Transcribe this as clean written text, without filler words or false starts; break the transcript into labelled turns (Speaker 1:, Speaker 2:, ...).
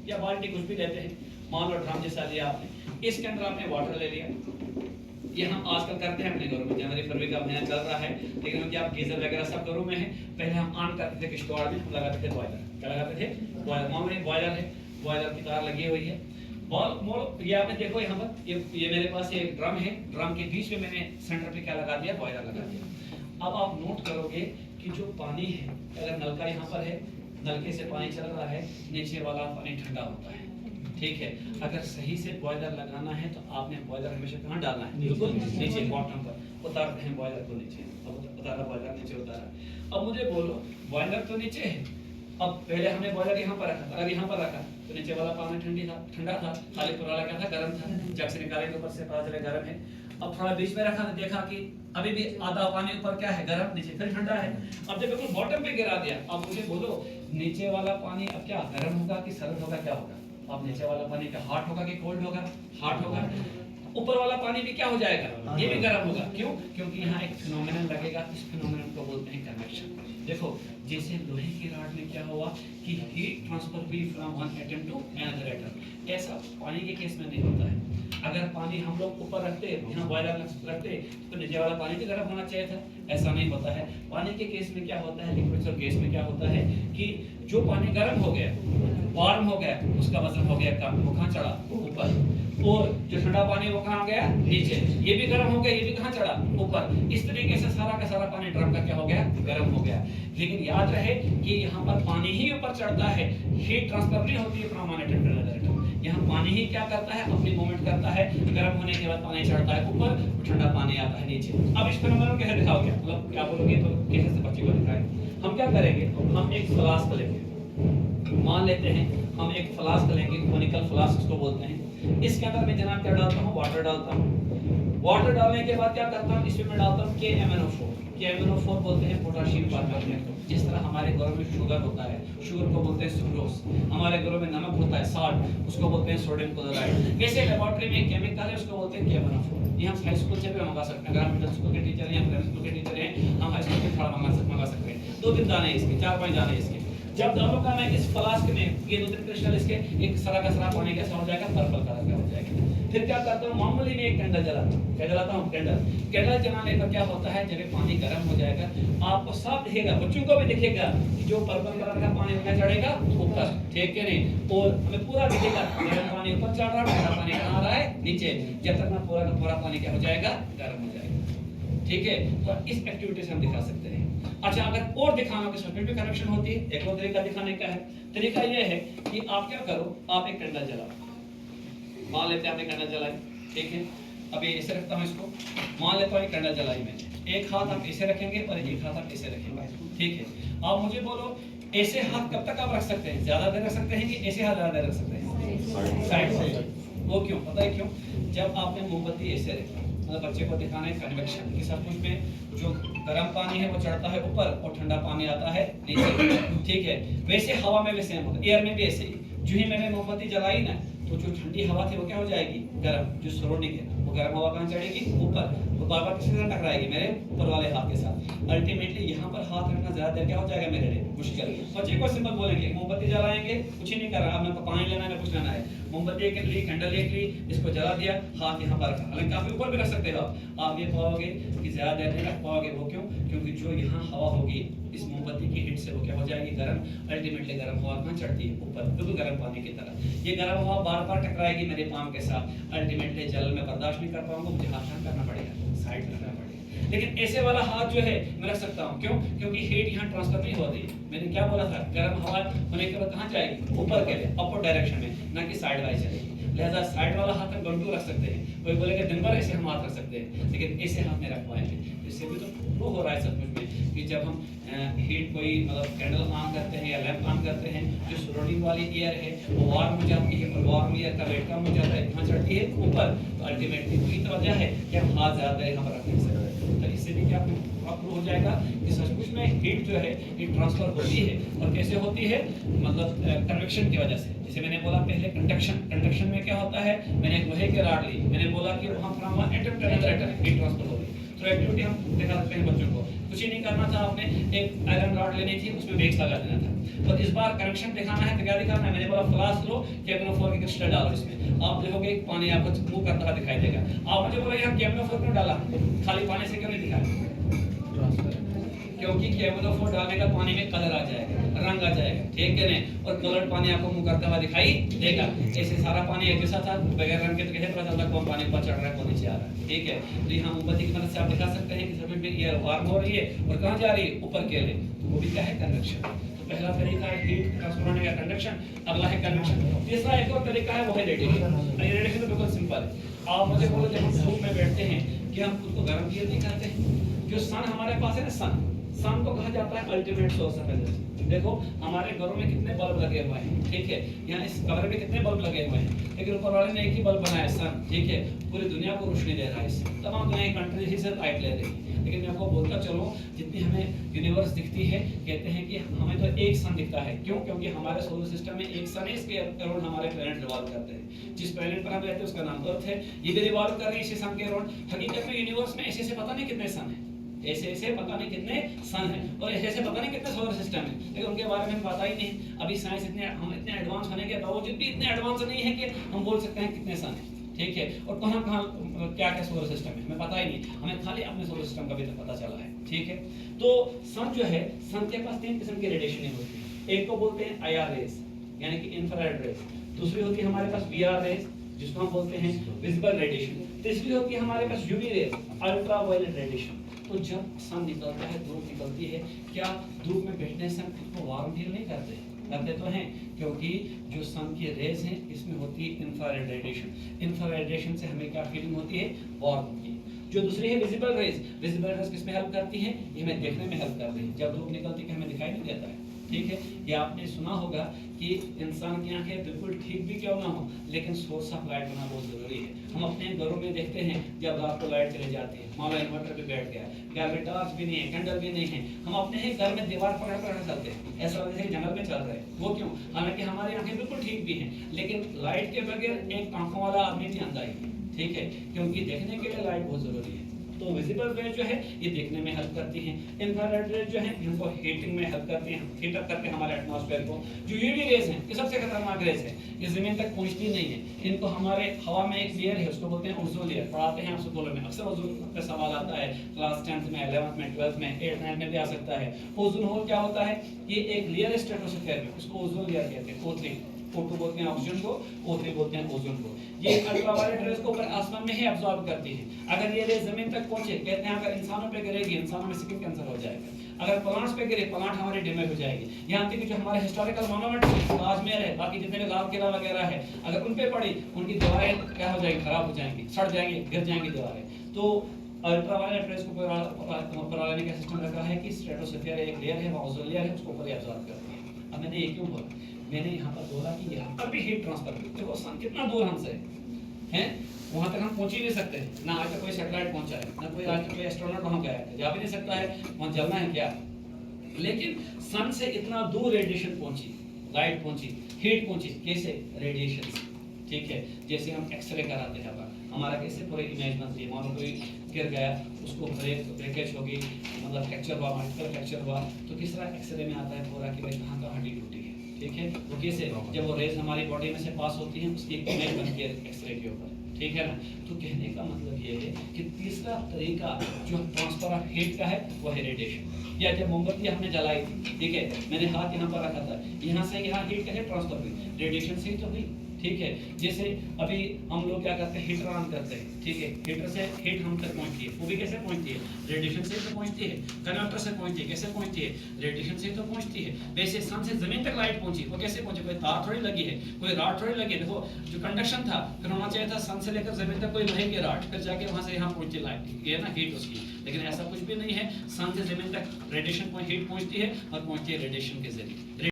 Speaker 1: या बाल्टी कुछ भी लेते हैं, मान लो ड्रम जैसा लिया आपने, इसके अंदर आपने वाटर ले लिया। ये हम आजकल करते हैं अपने घरों में, जनवरी फरवरी का महीना चल रहा है, लेकिन क्योंकि आप गीजर वगैरह सब घरों में है, पहले हम ऑन करते थे किश्तवाड़ में, हम लगाते थे बॉयलर। क्या लगाते थे? बॉयलर। मामूली बॉयलर है, बॉयलर की तार लगी हुई है। ये आपने देखो यहाँ पर, ये मेरे पास एक ड्रम है, ड्रम के बीच में मैंने सेंटर पे क्या लगा दिया? बॉयलर लगा दिया। अब आप नोट करोगे कि जो पानी है, अगर नलका यहाँ पर है, नलके से पानी चल रहा है, नीचे वाला पानी ठंडा होता है, ठीक है। अगर सही से बॉयलर लगाना है तो आपने बॉयलर हमेशा कहाँ डालना है? बिल्कुल नीचे बॉटम पर। उतारते हैं बॉयलर को नीचे, अब उतारा बॉयलर नीचे उतारा। अब मुझे बोलो, बॉयलर तो नीचे है, अब पहले हमने बॉयलर यहाँ पर रखा, अगर यहाँ पर रखा तो नीचे वाला पानी ठंडा था, खाली ऊपर वाला क्या था? गर्म था। जब से निकाले तो ऊपर से पता चले गर्म है। अब थोड़ा बीच में रखा तो देखा कि अभी भी आधा पानी ऊपर क्या है? गर्म, नीचे फिर ठंडा है। अब जब बिल्कुल बॉटम पे गिरा दिया, अब मुझे बोलो नीचे वाला पानी अब क्या गर्म होगा कि सर्द होगा, क्या होगा? अब नीचे वाला पानी का हॉट होगा कि कोल्ड होगा? हॉट होगा। ऊपर वाला पानी भी क्या हो जाएगा? ये भी गर्म होगा। क्यों? क्योंकि यहाँ एक फिनोमेनन लगेगा, इस फिनोमेनन को बोलते हैं कन्वेक्शन। देखो जैसे लोहे की रॉड में क्या हुआ कि हीट ट्रांसफर हुई from one atom to another atom, ऐसा पानी के केस में नहीं होता है। अगर पानी हम लोग ऊपर रखते, यहाँ बॉयलर रखते, तो नीचे वाला पानी भी गर्म होना चाहिए था, ऐसा नहीं होता है। पानी के केस में क्या होता है, लिक्विड और गैस में क्या होता है कि जो पानी गर्म हो गया, वार्म हो गया, उसका वजन हो गया कम, वो कहाँ चढ़ा? ऊपर। और जो ठंडा पानी वो कहाँ गया? नीचे। ये भी गर्म हो गया, ये भी कहाँ चढ़ा? ऊपर। इस तरीके से सारा का सारा पानी ड्रम का क्या हो गया? गर्म हो गया। लेकिन याद रहे कि यहाँ पर पानी ही ऊपर चढ़ता है, हीट ट्रांसफर नहीं होती है from one atom to another atom. यहाँ पानी ही क्या करता है? अपनी मूवमेंट करता है, गर्म होने के बाद पानी चढ़ता है ऊपर, ठंडा पानी आता है नीचे। अब इस फिनोमेनन कैसे दिखाओगे? मतलब क्या बोलोगे तो कैसे से बच्चे को दिखाएं? हम क्या करेंगे? हम एक फ्लास्क लेंगे, मान लेते हैं हम एक फ्लास्क लेंगे, कोनिकल फ्लास्क इसको बोलते हैं। इसके अंदर मैं जनाब क्या डालता हूँ? वाटर डालता हूँ। वाटर डालने के बाद क्या करता हूँ? इसमें मैं डालता हूँ KMnO4। KMnO4 बोलते हैं पोटेशियम परमैंगनेट। जिस तरह हमारे घरों में शुगर होता है, शुगर को बोलते हैं सुक्रोज। हमारे घरों में नमक होता है, साल्ट, उसको बोलते हैं सोडियम क्लोराइड। वैसे लेबोरेटरी में केमिकल है, उसको बोलते हैं KMnO4। ये हम हाई स्कूल से भी मंगा सकते हैं। अगर हम मिडिल स्कूल के टीचर हैं या प्राइमरी स्कूल के टीचर हैं, हम हाई स्कूल के थोड़ा मंगा सकते हैं। 2-3 दाने इसके, 4-5 दाने इसके। जब दोनों का मैं इस फ्लास्क में ये 2-3 क्रिस्टल इसके, एक सरा का सरा पानी कैसा हो जाएगा? पर्पल कलर का हो जाएगा। फिर क्या करता हूँ? मामूली में एक कैंडल जलाता हूँ। क्या जलाता हूँ? कैंडल। कैंडल जलाने पर क्या होता है? जब ये पानी गर्म हो जाएगा, आपको साफ दिखेगा, बच्चों को भी दिखेगा कि जो पर्पल कलर का पानी में चढ़ेगा ऊपर, ठीक है नहीं? और हमें पूरा दिखेगा गर्म पानी ऊपर चढ़ रहा है, ठंडा पानी कहाँ आ रहा है? नीचे। जब तक ना पूरा का पूरा पानी क्या हो जाएगा? गर्म हो जाएगा, ठीक है? तो इस एक्टिविटी से हम दिखा सकते हैं। अच्छा, अगर और दिखाना तो इसमें भी कनेक्शन होती है। एक और तरीका दिखाने का है। तरीका ये है कि आप क्या करो, आप एक कैंडल जलाओ, मान लेते हैं आपने कैंडल जलाई, ठीक है? अभी ऐसे रखता हूँ इसको, मान लेता हूँ कैंडल जलाई मैंने, एक हाथ आप ऐसे रखेंगे और एक हाथ आप ऐसे रखेंगे, ठीक है? आप मुझे बोलो ऐसे हाथ कब तक आप रख सकते हैं? ज्यादा देर रख सकते हैं कि ऐसे हाथ ज्यादा देर रख सकते हैं? साइड से। वो क्यों? पता है क्यों? जब आपने मोमबत्ती ऐसे रखी, मतलब बच्चे को दिखाना है कन्वेक्शन कि सब कुछ में जो गर्म पानी है वो चढ़ता है ऊपर और ठंडा पानी आता है नीचे, ठीक है? वैसे हवा में भी सेम होता है, एयर में भी ऐसे ही। जो ही मैंने मोमबत्ती जलाई ना, तो जो ठंडी हवा थी वो क्या हो जाएगी? गर्म। जो सराउंडिंग है वो गर्म हवा कहाँ चढ़ेगी? ऊपर। तो बार बार किसके साथ टकराएगी? मेरे ऊपर वाले हाथ के साथ। अल्टीमेटली यहाँ पर हाथ रखना ज्यादा देर क्या हो जाएगा मेरे लिए? मुश्किल। बच्चे को सिंपल बोलेंगे, मोमबत्ती जलाएंगे, कुछ ही नहीं कर रहा, अब पानी लेना है, कुछ लेना है, मोमबत्ती एक ली, कैंडल एक ली, इसको जला दिया, हाथ यहाँ पर रखा। हालांकि काफी ऊपर भी रख सकते हो आप ये पाओगे कि ज्यादा देर नहीं रख पाओगे। वो क्यों? क्योंकि जो यहाँ हवा होगी इस मोमबत्ती की हीट से वो क्या हो जाएगी? गर्म। अल्टीमेटली गर्म हवा कहाँ चढ़ती है? ऊपर, बिल्कुल गर्म पानी की तरह। ये गर्म हवा बार बार टकराएगी मेरे पाम के साथ, अल्टीमेटली जल में बर्दाश्त नहीं कर पाऊंगा, मुझे हाथ करना पड़ेगा, साइड करना पड़ेगा। लेकिन ऐसे वाला हाथ जो है मैं रख सकता हूँ, क्यों? क्योंकि हीट यहाँ ट्रांसफर नहीं हो रही। मैंने क्या बोला था? गर्म हवा होने के बाद कहाँ जाएगी? ऊपर के लिए, अपवर्ड डायरेक्शन में, ना कि साइड वाइज चलेगी। लिहाजा साइड वाला हाथ हम गंटू रख सकते हैं। कोई बोलेगा दिन भर ऐसे हम हाथ रख सकते हैं, लेकिन ऐसे हाथ में रख पाएंगे। इससे भी तो प्रूव हो रहा है सब कुछ में कि जब हम हीट कोई मतलब कैंडल ऑन करते हैं या लैंप ऑन करते हैं, जो सराउंडिंग वाली एयर है वो वार्म हो जाती है, और वार्म एयर का वेट कम हो जाता है, कहाँ चढ़ती है? ऊपर। तो अल्टीमेटली वही तो वजह है कि हम हाथ ज्यादा देर यहाँ पर रख नहीं सकते। तो इससे भी क्या प्रूव हो जाएगा कि सचमुच में हीट जो है हीट ट्रांसफर होती है। और कैसे होती है? मतलब कन्वेक्शन की वजह से। जैसे मैंने बोला पहले कंडक्शन, कंडक्शन में क्या होता है? मैंने एक लोहे के रॉड ली, मैंने बोला कि वहाँ from one atom to another atom heat transfer हो रही है। तो एक्टिविटी हम दिखा सकते हैं बच्चों को। कुछ ही नहीं करना था, आपने एक आयरन रॉड लेनी थी, उसमें बेस लगा देना था, और इस बार कनेक्शन दिखाना है तो क्या दिखाना है, मैंने बोला फ्लास्क लो, KMnO4 के क्रिस्टल डालो इसमें, आप देखोगे पानी आपको मूव करता हुआ दिखाई देगा। आप मुझे बोला यहाँ KMnO4 क्यों डाला, खाली पानी से क्यों नहीं दिखाया, क्योंकि KMnO4 डालने का पानी में कलर आ जाएगा, रंग आ जाएगा, ठीक है ना, और कलर पानी आपको मुंह करता हुआ दिखाई देगा। ऐसे सारा पानी एक जैसा था, बगैर रंग के तो कैसे पता चलता कौन पानी ऊपर चढ़ रहा है कौन नीचे आ रहा है, ठीक है। तो यहाँ मोमबत्ती की मदद से आप दिखा सकते हैं कि सर्किट में एयर वार्म हो रही है और कहाँ जा रही है, ऊपर के लिए, वो भी क्या है, कंडक्शन। तो पहला तरीका है हीट ट्रांसफर होने का, कंडक्शन, अगला है कन्वेक्शन। तीसरा एक और तरीका है वो है रेडिएशन। ये रेडिएशन तो बिल्कुल सिंपल है। आप मुझे बोलो जब हम धूप में बैठते हैं कि हम खुद को गर्म किए नहीं करते हैं, जो सन हमारे पास है ना, सन को कहा जाता है अल्टीमेट सोर्स ऑफ एनर्जी। देखो हमारे घरों में कितने बल्ब लगे हुए हैं, ठीक है, यहाँ इस कमरे में कितने बल्ब लगे हुए हैं, लेकिन ऊपर वाले ने एक ही बल्ब बनाया सन, ठीक है, पूरी दुनिया को रोशनी दे रहा है इससे, तमाम दुनिया की कंट्रीज इसी से लाइट ले रही है। लेकिन मैं आपको बोलता चलो, जितनी हमें यूनिवर्स दिखती है, कहते हैं कि हमें तो एक सन दिखता है, क्यों, क्योंकि हमारे सोलर सिस्टम में एक सन है, इसके अराउंड हमारे प्लैनेट रिवॉल्व करते हैं। जिस प्लैनेट पर हम रहते हैं उसका नाम अर्थ है, ये भी रिवॉल्व कर रही है इसी सन के अराउंड। हकीकत में यूनिवर्स में ऐसे पता नहीं कितने सन है, ऐसे पता नहीं कितने सन है, और ऐसे पता नहीं कितने सोलर सिस्टम है, लेकिन उनके बारे में पता ही नहीं। अभी साइंस हम इतने एडवांस होने के बावजूद भी इतने एडवांस नहीं है कि हम बोल सकते हैं कितने सन है, ठीक है, और कहाँ कहाँ क्या क्या सोलर सिस्टम है हमें पता ही नहीं। हमें खाली अपने सोलर सिस्टम का भी तो पता चला है, ठीक है। तो सन जो है, सन के पास 3 किस्म की रेडिएशन होती है। एक को बोलते हैं IR रेज, यानी कि इंफ्रारेड रेज। दूसरी होती है हमारे पास VR रेज, जिसको हम बोलते हैं विजिबल रेडिएशन। तीसरी होती है हमारे पास UV रेज, अल्ट्रावायलेट रेडिएशन। तो जब सन निकलता है, धूप निकलती है, क्या धूप में बैठने से हम खुद को वार्म फील नहीं करते, करते तो हैं, क्योंकि जो सन की रेज हैं इसमें होती है इंफ्रारेड रेडिएशन। इंफ्रारेड रेडिएशन से हमें क्या फीलिंग होती है, वार्म की। जो दूसरी है विजिबल रेज, विजिबल रेज किसमें हेल्प करती है, ये हमें देखने में हेल्प करती है। जब धूप निकलती है हमें दिखाई नहीं देता है, ठीक है। ये आपने सुना होगा कि इंसान की आंखें बिल्कुल ठीक भी क्यों ना हो, लेकिन सोर्स ऑफ लाइट होना बहुत जरूरी है। हम अपने घरों में देखते हैं जब रात को लाइट चली जाती है, मान लो इन्वर्टर पे बैठ गया, घर में टॉर्च भी नहीं है, कैंडल भी नहीं है, हम अपने ही घर में दीवार पकड़ कर चलते हैं, ऐसा लगता है जंगल में चल रहे हैं। वो क्यों, हालांकि हमारी आंखें बिल्कुल ठीक भी हैं, लेकिन लाइट के बगैर एक आंखों वाला आदमी भी अंधा ही है, ठीक है, क्योंकि देखने के लिए लाइट बहुत जरूरी है। तो विजिबल रेज जो है ये देखने में हेल्प करती हैं। इंफ्रारेड रेज जो है इनको हीटिंग में हेल्प करती हैं, हीट अप करके हमारे एटमॉस्फेयर को। जो यूवी रेज हैं ये सबसे खतरनाक रेज है, ये जमीन तक पहुंचती नहीं है। इनको हमारे हवा में एक लेयर है, उसको बोलते हैं ओजोन लेयर। पढ़ाते हैं आप स्कूलों में, अक्सर ओजोन पे सवाल आता है, क्लास 10th में, 11th में, 12th में, 8th 9th में भी आ सकता है। ओजोन होल क्या होता है, ये एक लेयर है स्ट्रेटोस्फीयर में, उसको ओजोन लेयर कहते हैं। O3 O2 बोलते हैं ऑक्सीजन को, O3 बोलते हैं ओजोन को। ये अल्ट्रावायलेट रेज को ऊपर आसमान में ही अब्सॉर्ब करती है। अगर ये रेज जमीन तक पहुंचे, कहते हैं अगर इंसानों पे गिरेगी, इंसानों में स्किन कैंसर हो जाएगा। अगर प्लांट्स पे गिरे, प्लांट हमारे डैमेज हो जाएगी। यहाँ तक कि जो हमारे हिस्टोरिकल मॉन्यूमेंट, ताजमहल है, बाकी जितने भी लाल किला वगैरह है, अगर उन पे पड़ी, उनकी दीवारें क्या हो जाएंगी, खराब हो जाएंगी, सड़ जाएंगी, गिर जाएंगी दीवारें। तो अल्ट्रावायलेट रेज को ऊपर लाने का सिस्टम रखा है कि स्ट्रेटोस्फीयर एक लेयर है, ओजोन लेयर है, उसको ऊपर अब्सॉर्ब करती है। अब मैंने ये क्यों बोला, मैंने यहाँ पर बोला कि यहाँ पर भी हीट ट्रांसफर होती है। देखो सन कितना दूर हमसे है, वहां तक हम पहुंच ही नहीं सकते, ना आज तक कोई सैटेलाइट पहुंचा है, ना कोई आज तक कोई एस्ट्रोनॉट वहां गया है, जा भी नहीं सकता है, वहां चलना है क्या। लेकिन सन से इतना दूर रेडिएशन पहुंची, लाइट पहुंची, हीट पहुंची, कैसे, रेडिएशन से, ठीक है। जैसे हम एक्सरे कराते हैं, हमारा कैसे पूरी इमेज बनती है, मानो कोई गिर गया, उसको ब्रेकेज होगी, मतलब फ्रैक्चर हुआ, मल्टीपल फ्रैक्चर हुआ, तो किस तरह एक्सरे में आता है पूरा कि भाई कहाँ कहाँ हड्डी टूटी है, ठीक है। वो कैसे, जब वो रेज हमारी बॉडी में से पास होती है, उसकी एक इमेज बनती है एक्सरे के ऊपर, ठीक है ना। तो कहने का मतलब ये है कि तीसरा तरीका जो ट्रांसफर ऑफ हीट का है वो है रेडिएशन। या जब मोमबत्ती हमने जलाई थी, ठीक है, मैंने हाथ यहाँ पर रखा था, यहाँ से यहाँ हीट कैसे ट्रांसफर हुई, रेडिएशन से ही तो हुई, ठीक है। जैसे अभी हम लोग क्या करते हैं, हीटर ऑन करते हैं, ठीक है, हीटर से हीट हम तक पहुंचती है, वो भी कैसे पहुंचती है, रेडिएशन से तो पहुंचती है। कन्वर्टर से पहुंचती है, कैसे पहुंचती है, रेडिएशन से तो पहुंचती है। वैसे सन से जमीन तक लाइट पहुंची, वो कैसे पहुंची, कोई तार थोड़ी लगी है, कोई राड थोड़ी लगी है। देखो जो कंडक्शन था, फिर होना चाहिए था सन से लेकर जमीन तक कोई लोहे की राड, फिर जाके वहां से यहाँ पहुंचती लाइट, ये ना हीट उसकी। लेकिन ऐसा कुछ भी नहीं है, सन से जमीन तक रेडिएशन हीट पहुंचती है और पहुंचती है रेडिएशन के जरिए।